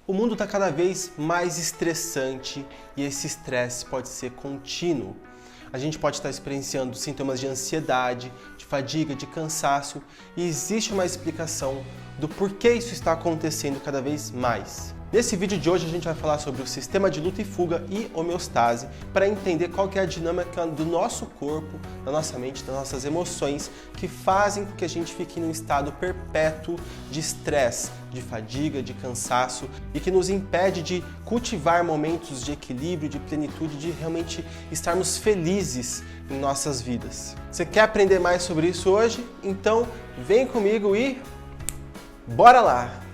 O mundo está cada vez mais estressante e esse estresse pode ser contínuo. A gente pode estar experienciando sintomas de ansiedade, de fadiga, de cansaço e existe uma explicação do porquê isso está acontecendo cada vez mais. Nesse vídeo de hoje a gente vai falar sobre o sistema de luta e fuga e homeostase para entender qual que é a dinâmica do nosso corpo, da nossa mente, das nossas emoções que fazem com que a gente fique num estado perpétuo de estresse, de fadiga, de cansaço e que nos impede de cultivar momentos de equilíbrio, de plenitude, de realmente estarmos felizes em nossas vidas. Você quer aprender mais sobre isso hoje? Então vem comigo e bora lá!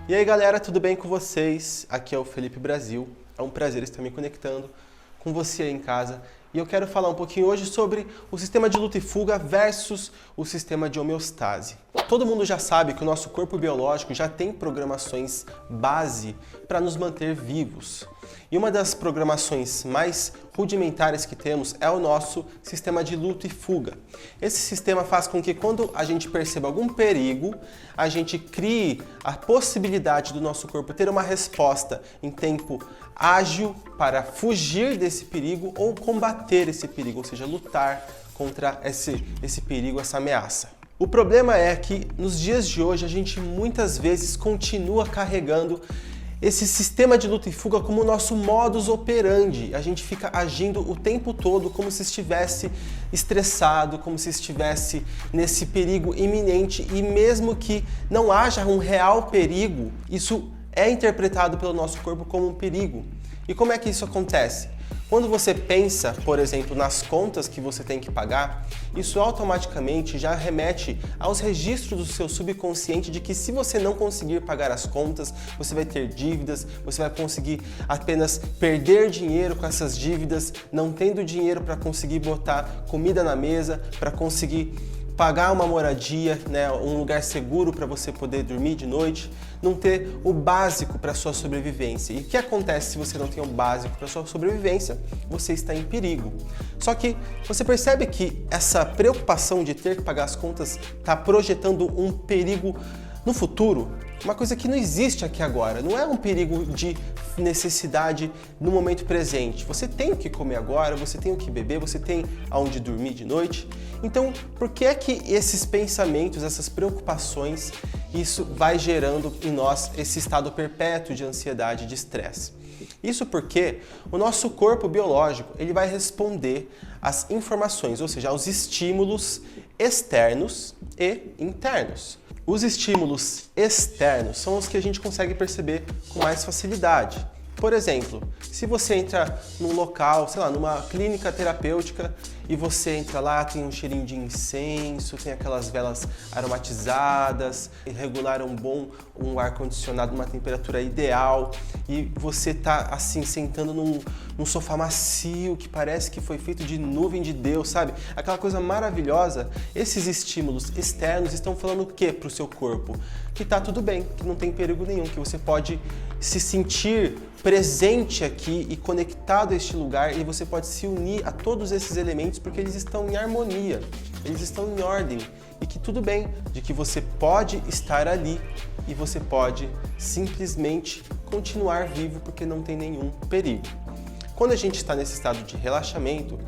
E aí galera, tudo bem com vocês? Aqui é o Felipe Brasil, é um prazer estar me conectando com você aí em casa e eu quero falar um pouquinho hoje sobre o sistema de luta e fuga versus o sistema de homeostase. Todo mundo já sabe que o nosso corpo biológico já tem programações base para nos manter vivos. E uma das programações mais rudimentares que temos é o nosso sistema de luta e fuga. Esse sistema faz com que quando a gente perceba algum perigo, a gente crie a possibilidade do nosso corpo ter uma resposta em tempo ágil para fugir desse perigo ou combater esse perigo, ou seja, lutar contra esse perigo, essa ameaça. O problema é que nos dias de hoje a gente muitas vezes continua carregando esse sistema de luta e fuga como o nosso modus operandi. A gente fica agindo o tempo todo como se estivesse estressado, como se estivesse nesse perigo iminente e mesmo que não haja um real perigo, isso é interpretado pelo nosso corpo como um perigo. E como é que isso acontece? Quando você pensa, por exemplo, nas contas que você tem que pagar, isso automaticamente já remete aos registros do seu subconsciente de que se você não conseguir pagar as contas, você vai ter dívidas, você vai conseguir apenas perder dinheiro com essas dívidas, não tendo dinheiro para conseguir botar comida na mesa, para conseguir pagar uma moradia, um lugar seguro para você poder dormir de noite, não ter o básico para a sua sobrevivência. E o que acontece se você não tem o básico para a sua sobrevivência? Você está em perigo. Só que você percebe que essa preocupação de ter que pagar as contas está projetando um perigo no futuro? Uma coisa que não existe aqui agora, não é um perigo de necessidade no momento presente. Você tem o que comer agora, você tem o que beber, você tem aonde dormir de noite. Então, por que é que esses pensamentos, essas preocupações, isso vai gerando em nós esse estado perpétuo de ansiedade, de estresse? Isso porque o nosso corpo biológico ele vai responder às informações, ou seja, aos estímulos externos e internos. Os estímulos externos são os que a gente consegue perceber com mais facilidade. Por exemplo, se você entra num local, sei lá, numa clínica terapêutica e você entra lá, tem um cheirinho de incenso, tem aquelas velas aromatizadas, regularam um ar-condicionado numa temperatura ideal e você tá assim sentando num sofá macio que parece que foi feito de nuvem de Deus, sabe? Aquela coisa maravilhosa. Esses estímulos externos estão falando o que para o seu corpo? Que tá tudo bem, que não tem perigo nenhum, que você pode se sentir presente aqui e conectado a este lugar e você pode se unir a todos esses elementos porque eles estão em harmonia, eles estão em ordem e que tudo bem, de que você pode estar ali e você pode simplesmente continuar vivo porque não tem nenhum perigo. Quando a gente está nesse estado de relaxamento,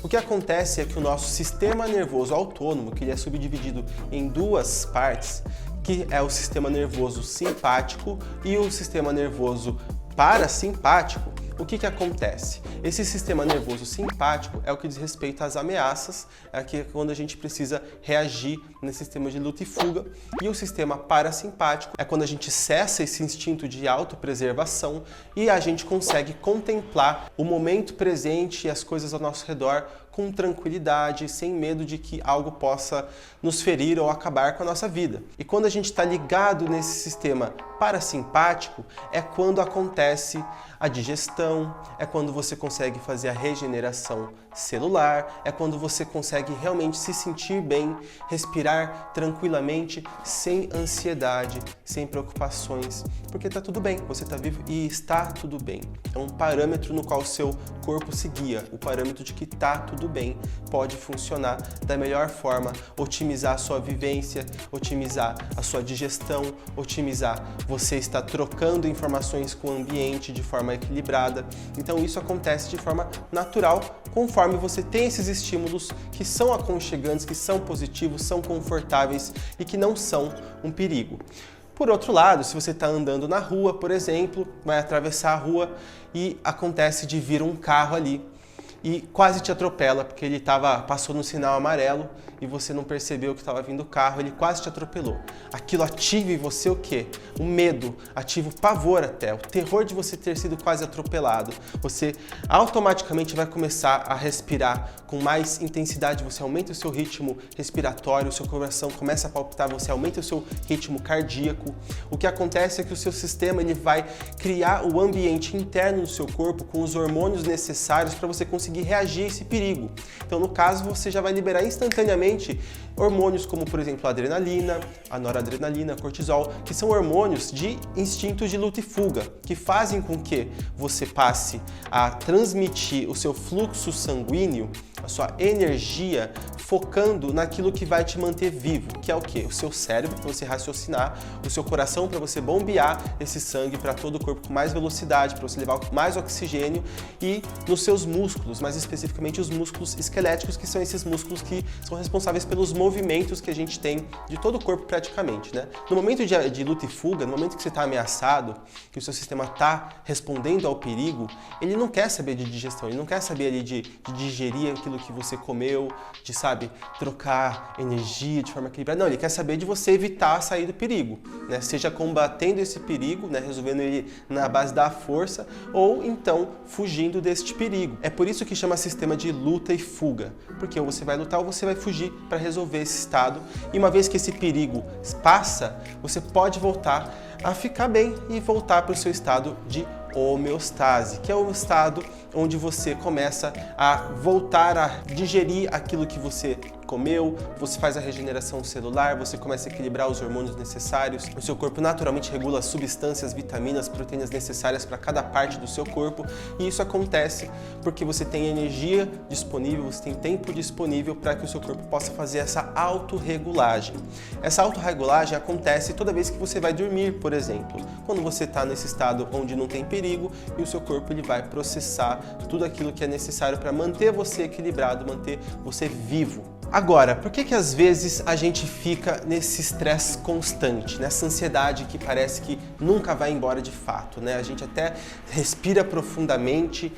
o que acontece é que o nosso sistema nervoso autônomo, que ele é subdividido em duas partes, que é o sistema nervoso simpático e o sistema nervoso parasimpático, o que acontece? Esse sistema nervoso simpático é o que diz respeito às ameaças, é quando a gente precisa reagir nesse sistema de luta e fuga, e o sistema parasimpático é quando a gente cessa esse instinto de autopreservação e a gente consegue contemplar o momento presente e as coisas ao nosso redor com tranquilidade, sem medo de que algo possa nos ferir ou acabar com a nossa vida. E quando a gente está ligado nesse sistema parasimpático, é quando acontece a digestão, é quando você consegue fazer a regeneração celular, é quando você consegue realmente se sentir bem, respirar tranquilamente, sem ansiedade, sem preocupações, porque tá tudo bem, você tá vivo e está tudo bem. É um parâmetro no qual o seu corpo se guia, o parâmetro de que tá tudo bem, pode funcionar da melhor forma, otimizar a sua vivência, otimizar a sua digestão, otimizar você estar trocando informações com o ambiente de forma equilibrada. Então isso acontece de forma natural, conforme você tem esses estímulos que são aconchegantes, que são positivos, são confortáveis e que não são um perigo. Por outro lado, se você está andando na rua, por exemplo, vai atravessar a rua e acontece de vir um carro ali e quase te atropela, porque ele passou no sinal amarelo e você não percebeu que estava vindo o carro, ele quase te atropelou. Aquilo ativa em você o quê? O medo, ativa o pavor até, o terror de você ter sido quase atropelado. Você automaticamente vai começar a respirar com mais intensidade, você aumenta o seu ritmo respiratório, o seu coração começa a palpitar, você aumenta o seu ritmo cardíaco. O que acontece é que o seu sistema ele vai criar o ambiente interno do seu corpo com os hormônios necessários para você conseguir reagir a esse perigo. Então, no caso, você já vai liberar instantaneamente hormônios como, por exemplo, a adrenalina, a noradrenalina, cortisol, que são hormônios de instinto de luta e fuga, que fazem com que você passe a transmitir o seu fluxo sanguíneo, a sua energia, focando naquilo que vai te manter vivo, que é o quê? O seu cérebro, para você raciocinar, o seu coração, para você bombear esse sangue para todo o corpo com mais velocidade, para você levar mais oxigênio, e nos seus músculos, mais especificamente os músculos esqueléticos, que são esses músculos que são responsáveis pelos movimentos que a gente tem de todo o corpo praticamente, né? No momento de luta e fuga, no momento que você está ameaçado, que o seu sistema está respondendo ao perigo, ele não quer saber de digestão, ele não quer saber ali de digerir aquilo que você comeu, de, sabe, trocar energia de forma equilibrada. Não, ele quer saber de você evitar sair do perigo, né? Seja combatendo esse perigo, né? Resolvendo ele na base da força, ou então fugindo deste perigo. É por isso que chama sistema de luta e fuga, porque ou você vai lutar ou você vai fugir para resolver esse estado. E uma vez que esse perigo passa, você pode voltar a ficar bem e voltar para o seu estado de homeostase, que é o estado onde você começa a voltar a digerir aquilo que você comeu, você faz a regeneração celular, você começa a equilibrar os hormônios necessários, o seu corpo naturalmente regula as substâncias, vitaminas, proteínas necessárias para cada parte do seu corpo, e isso acontece porque você tem energia disponível, você tem tempo disponível para que o seu corpo possa fazer essa autorregulagem. Essa autorregulagem acontece toda vez que você vai dormir, por exemplo, quando você está nesse estado onde não tem perigo e o seu corpo ele vai processar tudo aquilo que é necessário para manter você equilibrado, manter você vivo. Agora, por que às vezes a gente fica nesse estresse constante, nessa ansiedade que parece que nunca vai embora de fato, né? A gente até respira profundamente,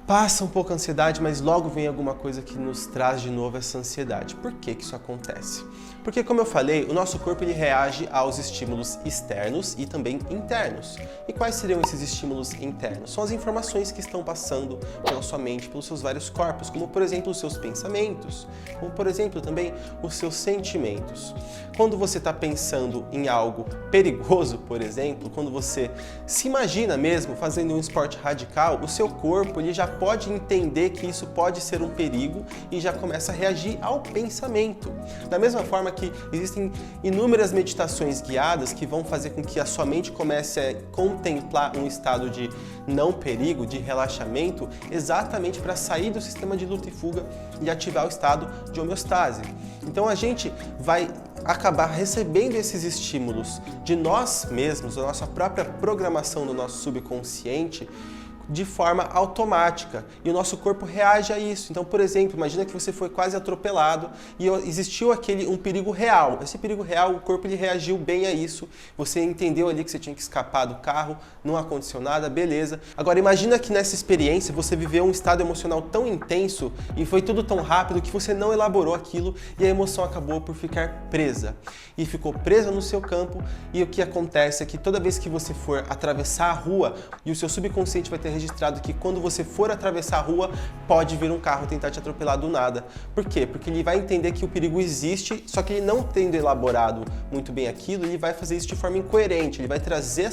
passa um pouco a ansiedade, mas logo vem alguma coisa que nos traz de novo essa ansiedade. Por que isso acontece? Porque, como eu falei, o nosso corpo ele reage aos estímulos externos e também internos. E quais seriam esses estímulos internos? São as informações que estão passando pela sua mente, pelos seus vários corpos, como, por exemplo, os seus pensamentos, como, por exemplo, também os seus sentimentos. Quando você está pensando em algo perigoso, por exemplo, quando você se imagina mesmo fazendo um esporte radical, o seu corpo ele já pode entender que isso pode ser um perigo e já começa a reagir ao pensamento. Da mesma forma que existem inúmeras meditações guiadas que vão fazer com que a sua mente comece a contemplar um estado de não perigo, de relaxamento, exatamente para sair do sistema de luta e fuga e ativar o estado de homeostase. Então a gente vai acabar recebendo esses estímulos de nós mesmos, da nossa própria programação do nosso subconsciente, de forma automática, e o nosso corpo reage a isso. Então, por exemplo, imagina que você foi quase atropelado e existiu um perigo real. Esse perigo real, o corpo ele reagiu bem a isso, você entendeu ali que você tinha que escapar do carro, não aconteceu nada, beleza. Agora imagina que nessa experiência você viveu um estado emocional tão intenso e foi tudo tão rápido que você não elaborou aquilo e a emoção acabou por ficar presa. E ficou presa no seu campo, e o que acontece é que toda vez que você for atravessar a rua e o seu subconsciente vai ter registrado que quando você for atravessar a rua, pode vir um carro tentar te atropelar do nada. Por quê? Porque ele vai entender que o perigo existe, só que ele não tendo elaborado muito bem aquilo, ele vai fazer isso de forma incoerente, ele vai trazer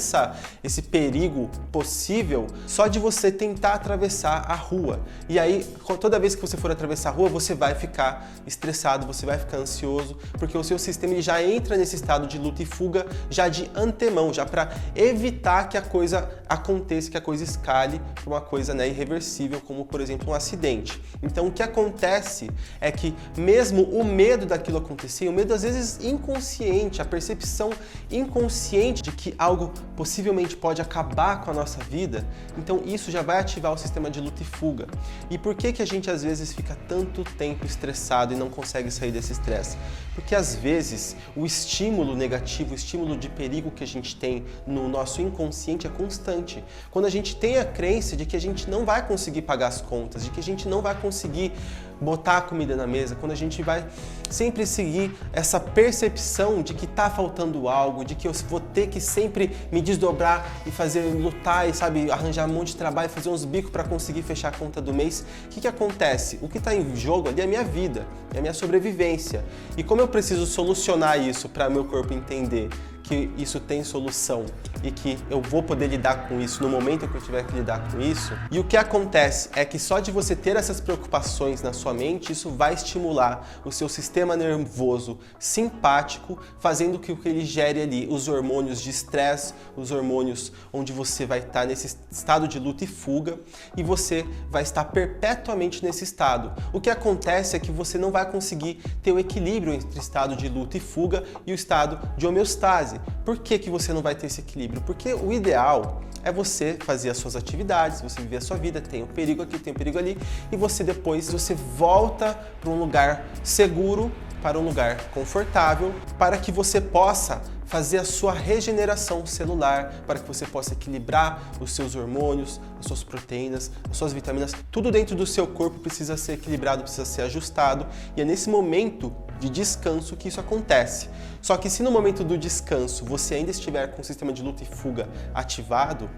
esse perigo possível só de você tentar atravessar a rua. E aí, toda vez que você for atravessar a rua, você vai ficar estressado, você vai ficar ansioso, porque o seu sistema ele já entra nesse estado de luta e fuga já de antemão, já para evitar que a coisa aconteça, que a coisa escale para uma coisa, né, irreversível, como por exemplo um acidente. Então o que acontece é que mesmo o medo daquilo acontecer, o medo às vezes inconsciente, a percepção inconsciente de que algo possivelmente pode acabar com a nossa vida, então isso já vai ativar o sistema de luta e fuga. E por que a gente às vezes fica tanto tempo estressado e não consegue sair desse estresse? Porque às vezes o estímulo negativo, o estímulo de perigo que a gente tem no nosso inconsciente é constante. Quando a gente tem a crença de que a gente não vai conseguir pagar as contas, de que a gente não vai conseguir botar a comida na mesa, quando a gente vai sempre seguir essa percepção de que tá faltando algo, de que eu vou ter que sempre me desdobrar e fazer, lutar e, sabe, arranjar um monte de trabalho, fazer uns bicos para conseguir fechar a conta do mês, o que acontece? O que está em jogo ali é a minha vida, é a minha sobrevivência. E como eu preciso solucionar isso para meu corpo entender que isso tem solução e que eu vou poder lidar com isso no momento que eu tiver que lidar com isso. E o que acontece é que só de você ter essas preocupações na sua mente, isso vai estimular o seu sistema nervoso simpático, fazendo que ele gere ali os hormônios de estresse, os hormônios onde você vai estar nesse estado de luta e fuga e você vai estar perpetuamente nesse estado. O que acontece é que você não vai conseguir ter o equilíbrio entre o estado de luta e fuga e o estado de homeostase. Por que você não vai ter esse equilíbrio? Porque o ideal é você fazer as suas atividades, você viver a sua vida, tem um perigo aqui, tem um perigo ali, e você depois volta para um lugar seguro, para um lugar confortável, para que você possa fazer a sua regeneração celular, para que você possa equilibrar os seus hormônios, as suas proteínas, as suas vitaminas, tudo dentro do seu corpo precisa ser equilibrado, precisa ser ajustado, e é nesse momento de descanso que isso acontece. Só que se no momento do descanso você ainda estiver com o sistema de luta e fuga ativado,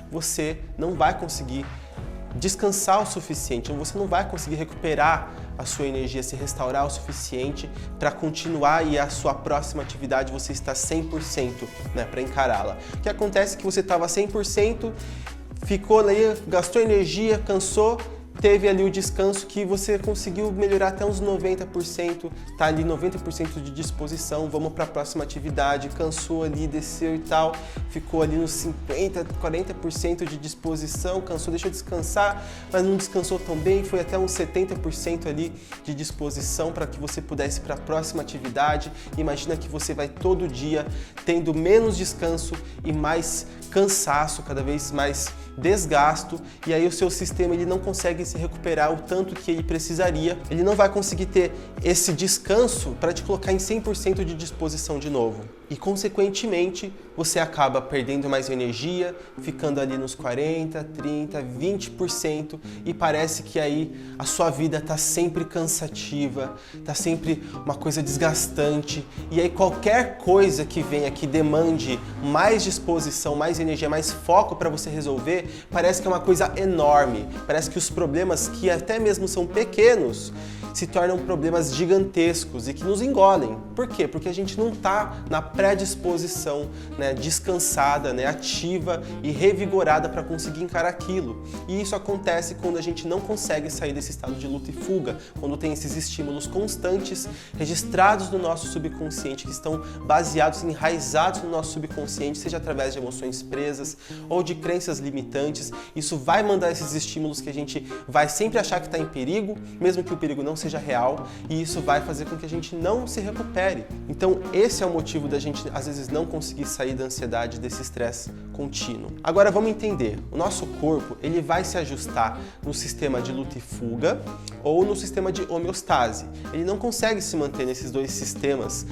você não vai conseguir descansar o suficiente, você não vai conseguir recuperar a sua energia, se restaurar o suficiente para continuar e a sua próxima atividade você está 100%, né, para encará-la. O que acontece é que você estava 100%, ficou ali, gastou energia, cansou, teve ali o descanso que você conseguiu melhorar até uns 90%, tá ali 90% de disposição, vamos para a próxima atividade, cansou ali, desceu e tal, ficou ali nos 50%, 40% de disposição, cansou, deixou descansar, mas não descansou tão bem, foi até uns 70% ali de disposição para que você pudesse ir para a próxima atividade. Imagina que você vai todo dia tendo menos descanso e mais cansaço, cada vez mais desgasto, e aí o seu sistema ele não consegue se recuperar o tanto que ele precisaria, ele não vai conseguir ter esse descanso para te colocar em 100% de disposição de novo. E consequentemente, você acaba perdendo mais energia, ficando ali nos 40, 30, 20% e parece que aí a sua vida está sempre cansativa, está sempre uma coisa desgastante e aí qualquer coisa que venha que demande mais disposição, mais energia, mais foco para você resolver, parece que é uma coisa enorme, parece que os problemas que até mesmo são pequenos se tornam problemas gigantescos e que nos engolem. Por quê? Porque a gente não está na predisposição, né, descansada, né, ativa e revigorada para conseguir encarar aquilo. E isso acontece quando a gente não consegue sair desse estado de luta e fuga, quando tem esses estímulos constantes registrados no nosso subconsciente, que estão baseados, enraizados no nosso subconsciente, seja através de emoções presas ou de crenças limitantes. Isso vai mandar esses estímulos que a gente vai sempre achar que está em perigo, mesmo que o perigo não seja real, e isso vai fazer com que a gente não se recupere. Então esse é o motivo da gente às vezes não conseguir sair da ansiedade, desse estresse contínuo. Agora vamos entender, o nosso corpo ele vai se ajustar no sistema de luta e fuga ou no sistema de homeostase. Ele não consegue se manter nesses dois sistemas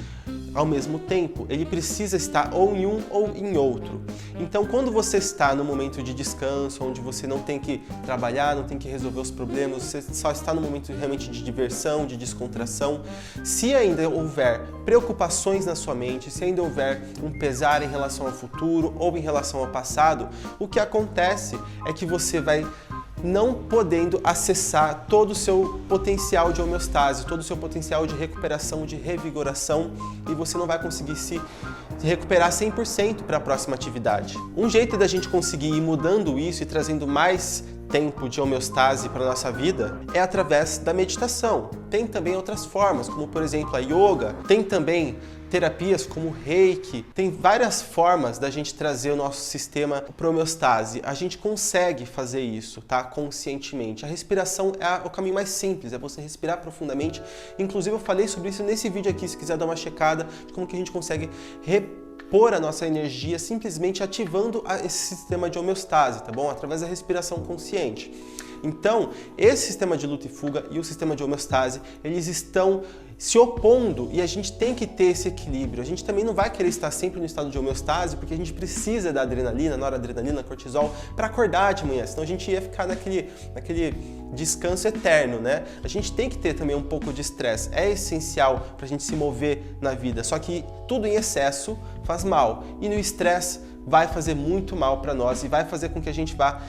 ao mesmo tempo, ele precisa estar ou em um ou em outro. Então, quando você está no momento de descanso, onde você não tem que trabalhar, não tem que resolver os problemas, você só está no momento realmente de diversão, de descontração, se ainda houver preocupações na sua mente, se ainda houver um pesar em relação ao futuro ou em relação ao passado, o que acontece é que você vai não podendo acessar todo o seu potencial de homeostase, todo o seu potencial de recuperação, de revigoração, e você não vai conseguir se recuperar 100% para a próxima atividade. Um jeito da gente conseguir ir mudando isso e trazendo mais tempo de homeostase para a nossa vida é através da meditação. Tem também outras formas, como por exemplo a yoga, tem também terapias como o Reiki, tem várias formas da gente trazer o nosso sistema para a homeostase. A gente consegue fazer isso, tá? Conscientemente. A respiração é o caminho mais simples, é você respirar profundamente. Inclusive eu falei sobre isso nesse vídeo aqui, se quiser dar uma checada de como que a gente consegue repor a nossa energia simplesmente ativando esse sistema de homeostase, tá bom? Através da respiração consciente. Então, esse sistema de luta e fuga e o sistema de homeostase, eles estão se opondo e a gente tem que ter esse equilíbrio. A gente também não vai querer estar sempre no estado de homeostase porque a gente precisa da adrenalina, noradrenalina, cortisol para acordar de manhã, senão a gente ia ficar naquele descanso eterno, né? A gente tem que ter também um pouco de estresse, é essencial para a gente se mover na vida, só que tudo em excesso faz mal e no estresse vai fazer muito mal para nós e vai fazer com que a gente vá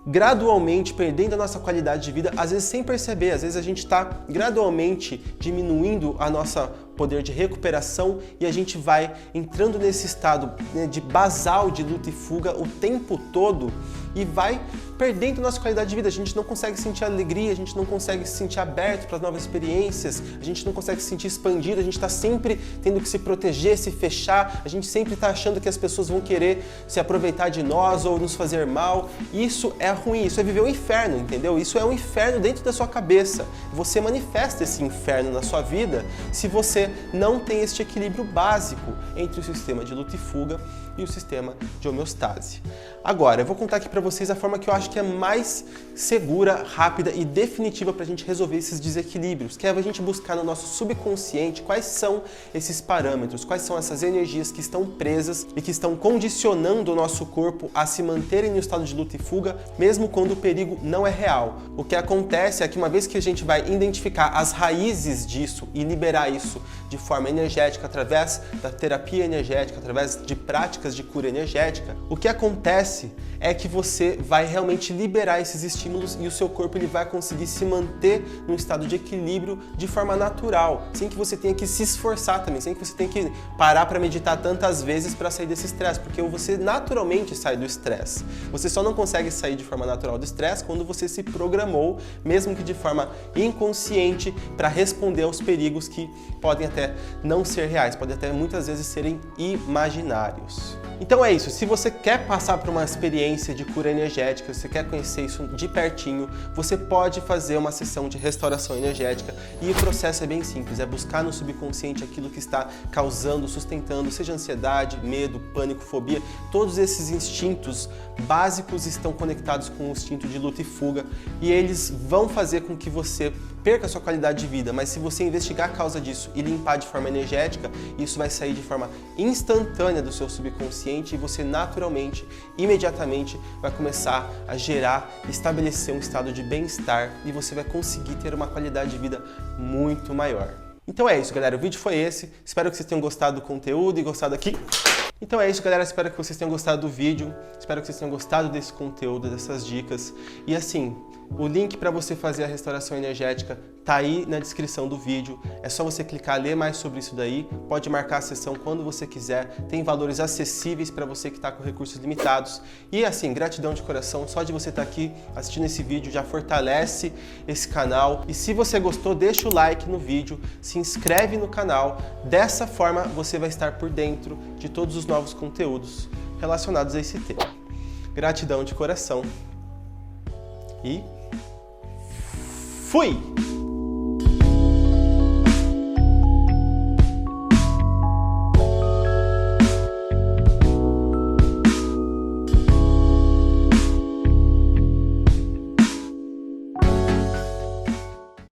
gradualmente perdendo a nossa qualidade de vida, às vezes sem perceber, às vezes a gente está gradualmente diminuindo a nossa poder de recuperação e a gente vai entrando nesse estado, né, de basal de luta e fuga o tempo todo e vai perdendo nossa qualidade de vida. A gente não consegue sentir alegria, a gente não consegue se sentir aberto para novas experiências, a gente não consegue se sentir expandido, a gente está sempre tendo que se proteger, se fechar, a gente sempre está achando que as pessoas vão querer se aproveitar de nós ou nos fazer mal. Isso é ruim, isso é viver o inferno, entendeu? Isso é um inferno dentro da sua cabeça. Você manifesta esse inferno na sua vida se você não tem este equilíbrio básico entre o sistema de luta e fuga e o sistema de homeostase. Agora, eu vou contar aqui para vocês a forma que eu acho que é mais segura, rápida e definitiva para a gente resolver esses desequilíbrios, que é a gente buscar no nosso subconsciente quais são esses parâmetros, quais são essas energias que estão presas e que estão condicionando o nosso corpo a se manterem no estado de luta e fuga, mesmo quando o perigo não é real. O que acontece é que uma vez que a gente vai identificar as raízes disso e liberar isso de forma energética, através da terapia energética, através de práticas de cura energética, o que acontece é que você vai realmente liberar esses estímulos e o seu corpo ele vai conseguir se manter num estado de equilíbrio de forma natural, sem que você tenha que se esforçar também, sem que você tenha que parar para meditar tantas vezes para sair desse estresse, porque você naturalmente sai do estresse. Você só não consegue sair de forma natural do estresse quando você se programou, mesmo que de forma inconsciente, para responder aos perigos que podem até não ser reais, podem até muitas vezes serem imaginários. Então é isso, se você quer passar por uma experiência de cura energética, você quer conhecer isso de pertinho, você pode fazer uma sessão de restauração energética e o processo é bem simples, é buscar no subconsciente aquilo que está causando, sustentando, seja ansiedade, medo, pânico, fobia, todos esses instintos básicos estão conectados com o instinto de luta e fuga e eles vão fazer com que você perca a sua qualidade de vida, mas se você investigar a causa disso e limpar de forma energética, isso vai sair de forma instantânea do seu subconsciente e você naturalmente, imediatamente, vai começar a gerar, estabelecer um estado de bem-estar e você vai conseguir ter uma qualidade de vida muito maior. Então é isso, galera, o vídeo foi esse, espero que vocês tenham gostado do conteúdo e gostado aqui. Então é isso, galera, espero que vocês tenham gostado do vídeo, espero que vocês tenham gostado desse conteúdo, dessas dicas. E assim, o link para você fazer a restauração energética tá aí na descrição do vídeo, é só você clicar, ler mais sobre isso daí, pode marcar a sessão quando você quiser, tem valores acessíveis para você que está com recursos limitados. E assim, gratidão de coração, só de você estar aqui assistindo esse vídeo já fortalece esse canal. E se você gostou, deixa o like no vídeo, se inscreve no canal, dessa forma você vai estar por dentro de todos os novos conteúdos relacionados a esse tema. Gratidão de coração e fui!